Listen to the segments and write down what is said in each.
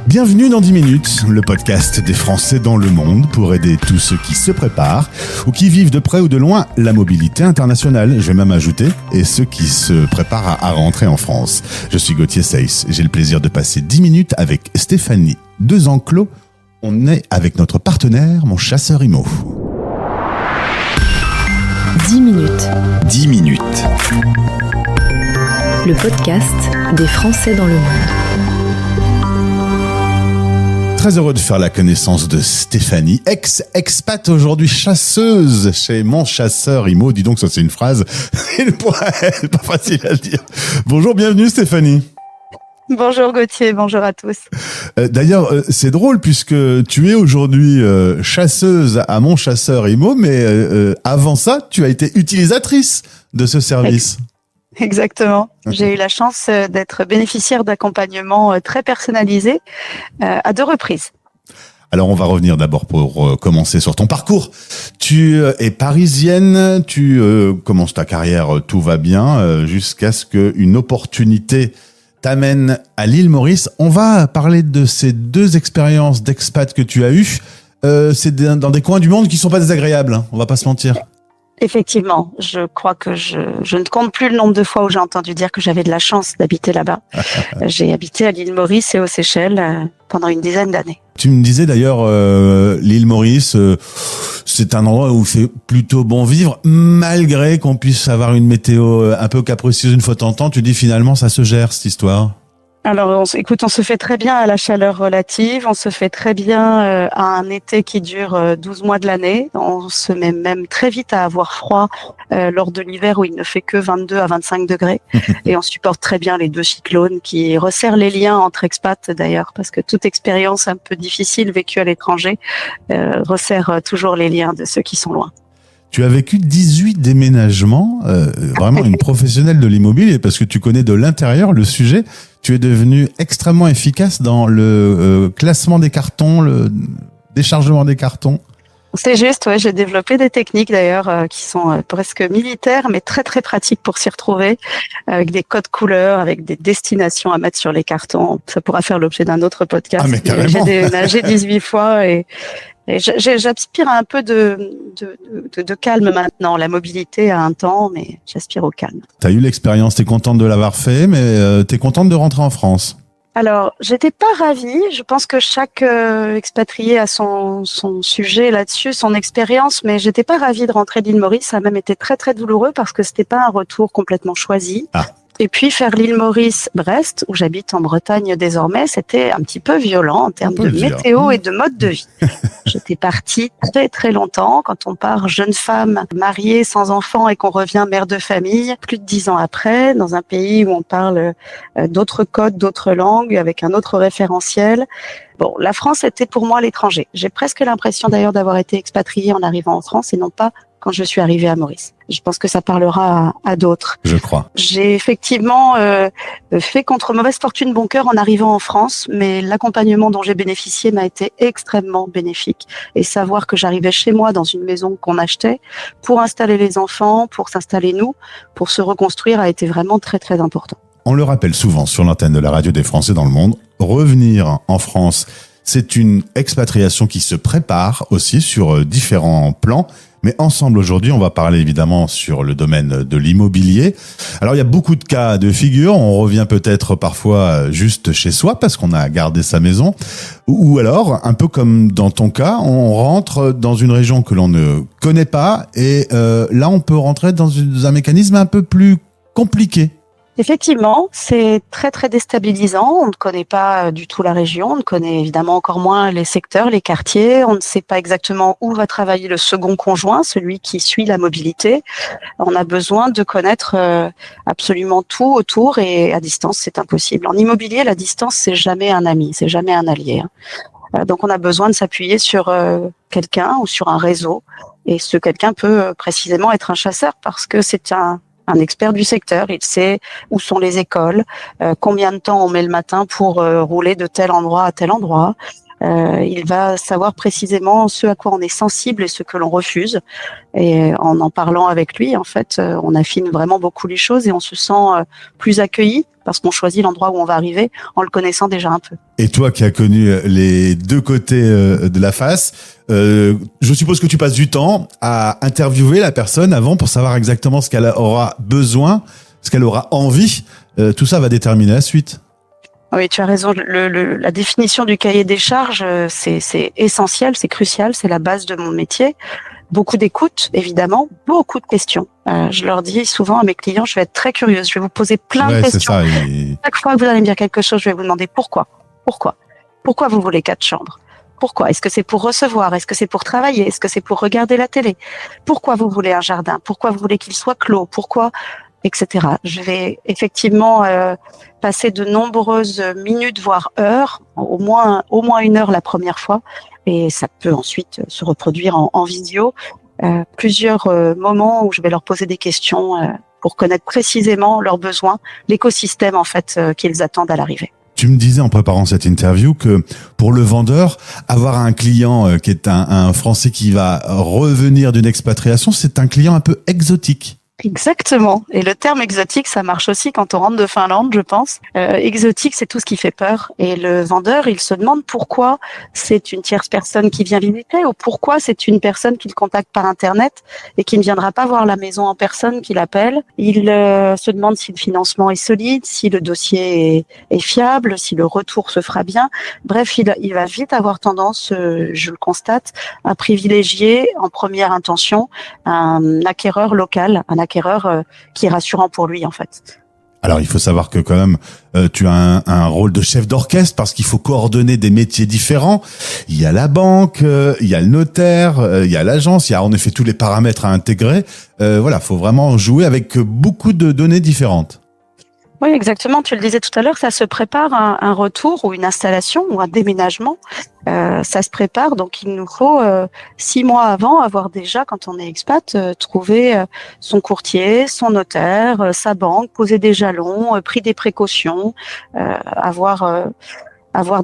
Bienvenue dans 10 minutes, le podcast des Français dans le monde pour aider tous ceux qui se préparent ou qui vivent de près ou de loin la mobilité internationale, je vais même ajouter, et ceux qui se préparent à rentrer en France. Je suis Gauthier Seyss, j'ai le plaisir de passer 10 minutes avec Stéphanie Desenclos. On est avec notre partenaire, mon chasseur IMO. 10 minutes. 10 minutes. Le podcast des Français dans le monde. Très heureux de faire la connaissance de Stéphanie, ex-expat aujourd'hui chasseuse chez mon chasseur IMO. Dis donc, ça c'est une phrase, pas facile à dire. Bonjour, bienvenue Stéphanie. Bonjour Gauthier, bonjour à tous. D'ailleurs, c'est drôle puisque tu es aujourd'hui chasseuse à mon chasseur IMO, mais avant ça, tu as été utilisatrice de ce service. Exactement. J'ai eu la chance d'être bénéficiaire d'accompagnement très personnalisé à 2 reprises. Alors, on va revenir d'abord pour commencer sur ton parcours. Tu es parisienne, tu commences ta carrière, tout va bien, jusqu'à ce qu'une opportunité t'amène à l'île Maurice. On va parler de ces 2 expériences d'expat que tu as eues. C'est dans des coins du monde qui sont pas désagréables, hein, on va pas se mentir. Effectivement, je crois que je ne compte plus le nombre de fois où j'ai entendu dire que j'avais de la chance d'habiter là-bas. J'ai habité à l'île Maurice et aux Seychelles pendant une dizaine d'années. Tu me disais d'ailleurs, l'île Maurice, c'est un endroit où il fait plutôt bon vivre, malgré qu'on puisse avoir une météo un peu capricieuse une fois de temps en temps. Tu dis finalement, ça se gère cette histoire. Alors, on se fait très bien à la chaleur relative, on se fait très bien à un été qui dure 12 mois de l'année. On se met même très vite à avoir froid lors de l'hiver où il ne fait que 22 à 25 degrés. Et on supporte très bien les 2 cyclones qui resserrent les liens entre expats d'ailleurs, parce que toute expérience un peu difficile vécue à l'étranger resserre toujours les liens de ceux qui sont loin. Tu as vécu 18 déménagements, vraiment une professionnelle de l'immobilier, parce que tu connais de l'intérieur le sujet. Tu es devenue extrêmement efficace dans le classement des cartons, le déchargement des cartons. C'est juste, ouais, j'ai développé des techniques d'ailleurs qui sont presque militaires, mais très très pratiques pour s'y retrouver, avec des codes couleurs, avec des destinations à mettre sur les cartons. Ça pourra faire l'objet d'un autre podcast. Ah mais carrément. J'ai déménagé 18 fois et j'aspire à un peu de calme maintenant. La mobilité a un temps, mais j'aspire au calme. Tu as eu l'expérience, tu es contente de l'avoir fait, mais tu es contente de rentrer en France. Alors, j'étais pas ravie. Je pense que chaque expatrié a son sujet là-dessus, son expérience, mais j'étais pas ravie de rentrer d'île Maurice. Ça a même été très très douloureux parce que c'était pas un retour complètement choisi. Ah. Et puis faire l'île Maurice-Brest, où j'habite en Bretagne désormais, c'était un petit peu violent en termes de météo et de mode de vie. J'étais partie très très longtemps. Quand on part jeune femme, mariée, sans enfant et qu'on revient mère de famille, plus de 10 ans après, dans un pays où on parle d'autres codes, d'autres langues, avec un autre référentiel. Bon, la France était pour moi l'étranger. J'ai presque l'impression d'ailleurs d'avoir été expatriée en arrivant en France et non pas quand je suis arrivée à Maurice. Je pense que ça parlera à d'autres. Je crois. J'ai effectivement fait contre mauvaise fortune bon cœur en arrivant en France, mais l'accompagnement dont j'ai bénéficié m'a été extrêmement bénéfique. Et savoir que j'arrivais chez moi dans une maison qu'on achetait pour installer les enfants, pour s'installer nous, pour se reconstruire a été vraiment très très important. On le rappelle souvent sur l'antenne de la radio des Français dans le monde, revenir en France, c'est une expatriation qui se prépare aussi sur différents plans. Mais ensemble, aujourd'hui, on va parler évidemment sur le domaine de l'immobilier. Alors, il y a beaucoup de cas de figure. On revient peut-être parfois juste chez soi parce qu'on a gardé sa maison. Ou alors, un peu comme dans ton cas, on rentre dans une région que l'on ne connaît pas. Et là, on peut rentrer dans un mécanisme un peu plus compliqué. Effectivement, c'est très très déstabilisant. On ne connaît pas du tout la région, on ne connaît évidemment encore moins les secteurs, les quartiers. On ne sait pas exactement où va travailler le second conjoint, celui qui suit la mobilité. On a besoin de connaître absolument tout autour et à distance, c'est impossible. En immobilier, la distance, c'est jamais un ami, c'est jamais un allié. Donc on a besoin de s'appuyer sur quelqu'un ou sur un réseau. Et ce quelqu'un peut précisément être un chasseur parce que c'est un expert du secteur. Il sait où sont les écoles, combien de temps on met le matin pour rouler de tel endroit à tel endroit. Il va savoir précisément ce à quoi on est sensible et ce que l'on refuse. Et en parlant avec lui, en fait, on affine vraiment beaucoup les choses et on se sent plus accueilli parce qu'on choisit l'endroit où on va arriver en le connaissant déjà un peu. Et toi qui as connu les deux côtés de la face, je suppose que tu passes du temps à interviewer la personne avant pour savoir exactement ce qu'elle aura besoin, ce qu'elle aura envie. Tout ça va déterminer la suite. Oui, tu as raison. La définition du cahier des charges, c'est essentiel, c'est crucial, c'est la base de mon métier. Beaucoup d'écoute, évidemment, beaucoup de questions. Je leur dis souvent à mes clients, je vais être très curieuse, je vais vous poser plein de questions. C'est ça, Chaque fois que vous allez me dire quelque chose, je vais vous demander pourquoi. Pourquoi vous voulez 4 chambres? Pourquoi? Est-ce que c'est pour recevoir? Est-ce que c'est pour travailler? Est-ce que c'est pour regarder la télé? Pourquoi vous voulez un jardin? Pourquoi vous voulez qu'il soit clos? Pourquoi? Etc. Je vais effectivement passer de nombreuses minutes, voire heures, au moins 1 heure la première fois, et ça peut ensuite se reproduire en visio, plusieurs moments où je vais leur poser des questions pour connaître précisément leurs besoins, l'écosystème en fait qu'ils attendent à l'arrivée. Tu me disais en préparant cette interview que pour le vendeur, avoir un client qui est un Français qui va revenir d'une expatriation, c'est un client un peu exotique. Exactement. Et le terme exotique, ça marche aussi quand on rentre de Finlande, je pense. Exotique, c'est tout ce qui fait peur. Et le vendeur, il se demande pourquoi c'est une tierce personne qui vient visiter ou pourquoi c'est une personne qu'il contacte par Internet et qui ne viendra pas voir la maison en personne qu'il appelle. Il se demande si le financement est solide, si le dossier est fiable, si le retour se fera bien. Bref, il va vite avoir tendance, je le constate, à privilégier en première intention un acquéreur local, un acquéreur qui est rassurant pour lui en fait. Alors il faut savoir que quand même tu as un rôle de chef d'orchestre parce qu'il faut coordonner des métiers différents. Il y a la banque, il y a le notaire, il y a l'agence, il y a en effet tous les paramètres à intégrer. Voilà, faut vraiment jouer avec beaucoup de données différentes. Oui, exactement. Tu le disais tout à l'heure, ça se prépare un retour ou une installation ou un déménagement. Ça se prépare, donc il nous faut 6 mois avant avoir déjà, quand on est expat, trouvé son courtier, son notaire, sa banque, posé des jalons, pris des précautions, avoir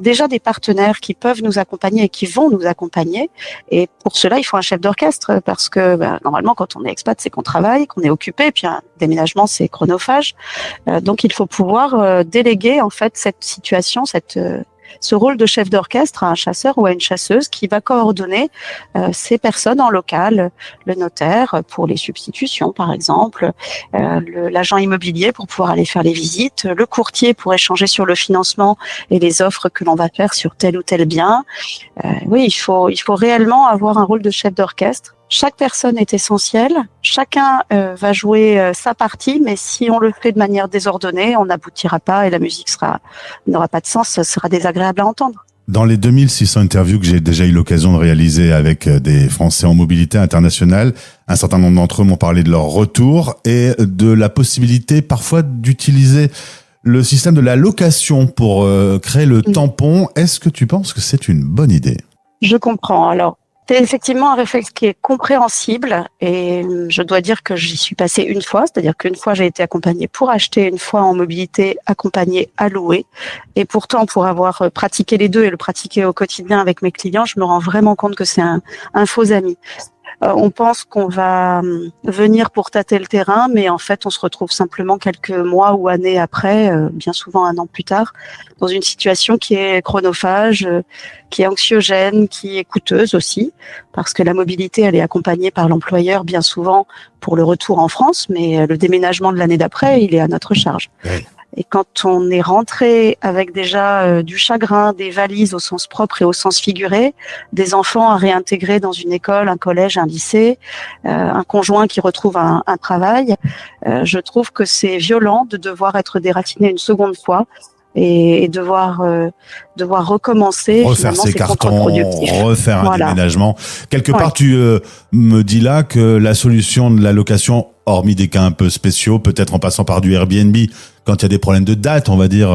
déjà des partenaires qui peuvent nous accompagner et qui vont nous accompagner. Et pour cela, il faut un chef d'orchestre parce que normalement, quand on est expat, c'est qu'on travaille, qu'on est occupé. Et puis un déménagement, c'est chronophage. Donc, il faut pouvoir déléguer en fait cette situation, ce rôle de chef d'orchestre à un chasseur ou à une chasseuse qui va coordonner ces personnes en local, le notaire pour les substitutions par exemple, l'agent immobilier pour pouvoir aller faire les visites, le courtier pour échanger sur le financement et les offres que l'on va faire sur tel ou tel bien. Oui, il faut réellement avoir un rôle de chef d'orchestre. Chaque personne est essentielle, chacun va jouer sa partie, mais si on le fait de manière désordonnée, on n'aboutira pas et la musique n'aura pas de sens, ce sera désagréable à entendre. Dans les 2600 interviews que j'ai déjà eu l'occasion de réaliser avec des Français en mobilité internationale, un certain nombre d'entre eux m'ont parlé de leur retour et de la possibilité parfois d'utiliser le système de la location pour créer le tampon. Est-ce que tu penses que c'est une bonne idée ? Je comprends. Alors, c'est effectivement un réflexe qui est compréhensible et je dois dire que j'y suis passée une fois, c'est-à-dire qu'une fois j'ai été accompagnée pour acheter, une fois en mobilité accompagnée à louer. Et pourtant, pour avoir pratiqué les deux et le pratiquer au quotidien avec mes clients, je me rends vraiment compte que c'est un faux ami. On pense qu'on va venir pour tâter le terrain, mais en fait, on se retrouve simplement quelques mois ou années après, bien souvent 1 an plus tard, dans une situation qui est chronophage, qui est anxiogène, qui est coûteuse aussi, parce que la mobilité, elle est accompagnée par l'employeur bien souvent pour le retour en France, mais le déménagement de l'année d'après, il est à notre charge. Oui. Et quand on est rentré avec déjà du chagrin, des valises au sens propre et au sens figuré, des enfants à réintégrer dans une école, un collège, un lycée, un conjoint qui retrouve un travail, je trouve que c'est violent de devoir être déraciné une seconde fois et devoir recommencer. Refaire ses cartons, refaire un déménagement. Quelque part, tu me dis là que la solution de la location, hormis des cas un peu spéciaux, peut-être en passant par du Airbnb, quand il y a des problèmes de date, on va dire,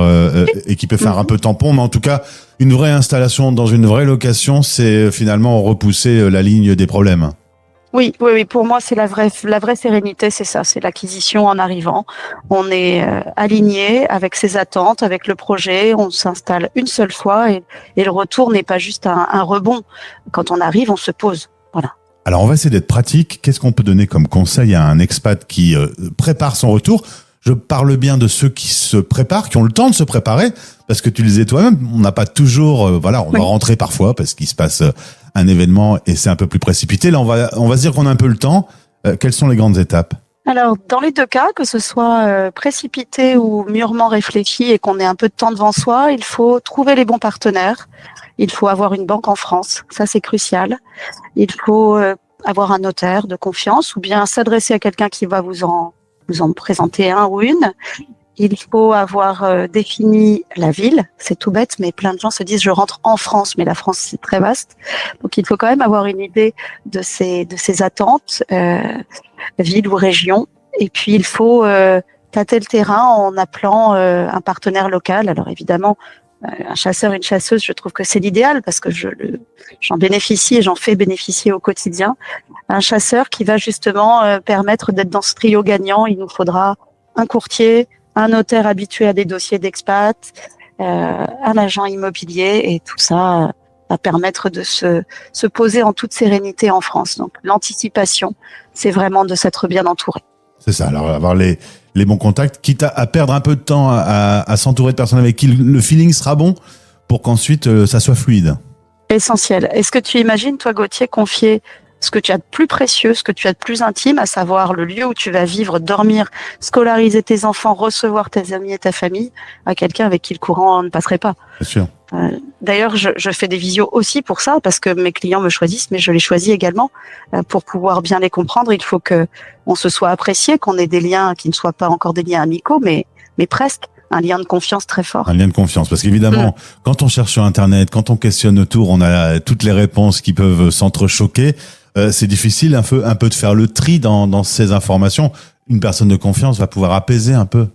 et qui peut faire un peu tampon, mais en tout cas, une vraie installation dans une vraie location, c'est finalement repousser la ligne des problèmes. Oui. Pour moi, c'est la vraie sérénité, c'est ça. C'est l'acquisition en arrivant. On est aligné avec ses attentes, avec le projet. On s'installe une seule fois et le retour n'est pas juste un rebond. Quand on arrive, on se pose. Voilà. Alors, on va essayer d'être pratique. Qu'est-ce qu'on peut donner comme conseil à un expat qui prépare son retour ? Je parle bien de ceux qui se préparent, qui ont le temps de se préparer, parce que tu le disais toi-même, on n'a pas toujours, on doit rentrer parfois parce qu'il se passe un événement et c'est un peu plus précipité. Là, on va se dire qu'on a un peu le temps. Quelles sont les grandes étapes ? Alors, dans les deux cas, que ce soit précipité ou mûrement réfléchi et qu'on ait un peu de temps devant soi, il faut trouver les bons partenaires. Il faut avoir une banque en France, ça c'est crucial. Il faut avoir un notaire de confiance ou bien s'adresser à quelqu'un qui va vous en présenter un ou une. Il faut avoir défini la ville. C'est tout bête, mais plein de gens se disent je rentre en France, mais la France c'est très vaste. Donc il faut quand même avoir une idée de ses attentes, ville ou région. Et puis il faut tâter le terrain en appelant un partenaire local. Alors évidemment, un chasseur, une chasseuse, je trouve que c'est l'idéal parce que j'en bénéficie et j'en fais bénéficier au quotidien. Un chasseur qui va justement permettre d'être dans ce trio gagnant. Il nous faudra un courtier, un notaire habitué à des dossiers d'expat, un agent immobilier et tout ça va permettre de se poser en toute sérénité en France. Donc l'anticipation, c'est vraiment de s'être bien entouré. C'est ça, alors avoir les bons contacts, quitte à perdre un peu de temps à s'entourer de personnes avec qui le feeling sera bon pour qu'ensuite ça soit fluide. Essentiel. Est-ce que tu imagines, toi Gauthier, confier ce que tu as de plus précieux, ce que tu as de plus intime, à savoir le lieu où tu vas vivre, dormir, scolariser tes enfants, recevoir tes amis et ta famille, à quelqu'un avec qui le courant ne passerait pas. Bien sûr. D'ailleurs, je fais des visios aussi pour ça, parce que mes clients me choisissent, mais je les choisis également pour pouvoir bien les comprendre. Il faut que on se soit apprécié, qu'on ait des liens qui ne soient pas encore des liens amicaux, mais presque. Un lien de confiance très fort. Un lien de confiance, parce qu'évidemment, quand on cherche sur Internet, quand on questionne autour, on a toutes les réponses qui peuvent s'entrechoquer. C'est difficile un peu de faire le tri dans ces informations. Une personne de confiance va pouvoir apaiser un peu.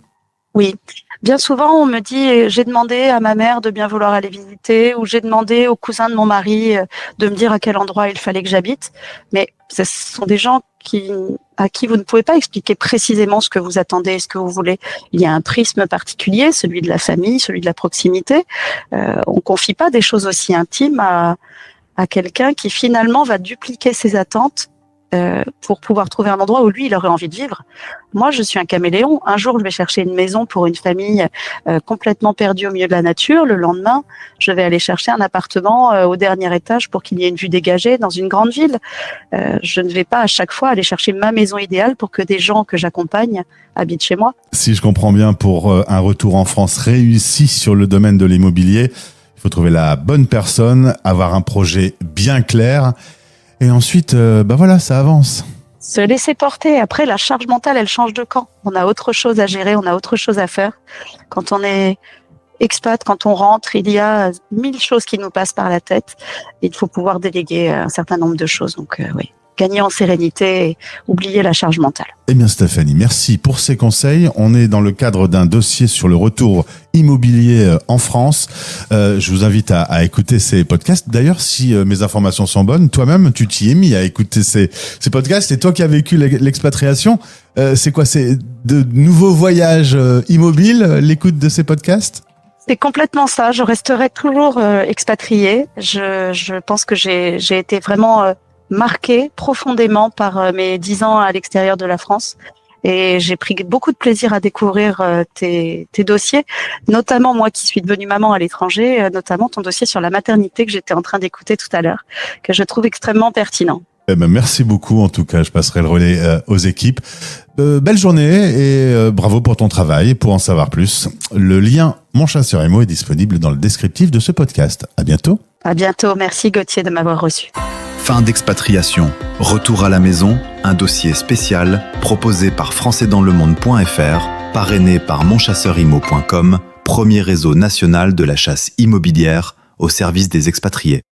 Oui. Bien souvent, on me dit, j'ai demandé à ma mère de bien vouloir aller visiter, ou j'ai demandé au cousin de mon mari de me dire à quel endroit il fallait que j'habite. Mais ce sont des gens à qui vous ne pouvez pas expliquer précisément ce que vous attendez, ce que vous voulez. Il y a un prisme particulier, celui de la famille, celui de la proximité. On confie pas des choses aussi intimes à quelqu'un qui finalement va dupliquer ses attentes pour pouvoir trouver un endroit où lui, il aurait envie de vivre. Moi, je suis un caméléon. Un jour, je vais chercher une maison pour une famille complètement perdue au milieu de la nature. Le lendemain, je vais aller chercher un appartement au dernier étage pour qu'il y ait une vue dégagée dans une grande ville. Je ne vais pas à chaque fois aller chercher ma maison idéale pour que des gens que j'accompagne habitent chez moi. Si je comprends bien, pour un retour en France réussi sur le domaine de l'immobilier, il faut trouver la bonne personne, avoir un projet bien clair. Et ensuite, voilà, ça avance. Se laisser porter. Après, la charge mentale, elle change de camp. On a autre chose à gérer, on a autre chose à faire. Quand on est expat, quand on rentre, il y a 1000 choses qui nous passent par la tête. Il faut pouvoir déléguer un certain nombre de choses. Donc, oui, gagner en sérénité et oublier la charge mentale. Eh bien, Stéphanie, merci pour ces conseils. On est dans le cadre d'un dossier sur le retour immobilier en France. Je vous invite à écouter ces podcasts. D'ailleurs, si mes informations sont bonnes, toi-même, tu t'y es mis à écouter ces podcasts. C'est toi qui as vécu l'expatriation. C'est quoi? C'est de nouveaux voyages immobiles, l'écoute de ces podcasts? C'est complètement ça. Je resterai toujours expatriée. Je pense que j'ai été vraiment marquée profondément par mes 10 ans à l'extérieur de la France. Et j'ai pris beaucoup de plaisir à découvrir tes dossiers, notamment moi qui suis devenue maman à l'étranger, notamment ton dossier sur la maternité que j'étais en train d'écouter tout à l'heure, que je trouve extrêmement pertinent. Eh ben, merci beaucoup. En tout cas, je passerai le relais aux équipes. Belle journée et bravo pour ton travail. Pour en savoir plus, le lien Mon Chasseur Immo est disponible dans le descriptif de ce podcast. À bientôt. À bientôt. Merci Gauthier de m'avoir reçu. Fin d'expatriation. Retour à la maison, un dossier spécial proposé par françaisdanslemonde.fr, parrainé par monchasseurimo.com, premier réseau national de la chasse immobilière au service des expatriés.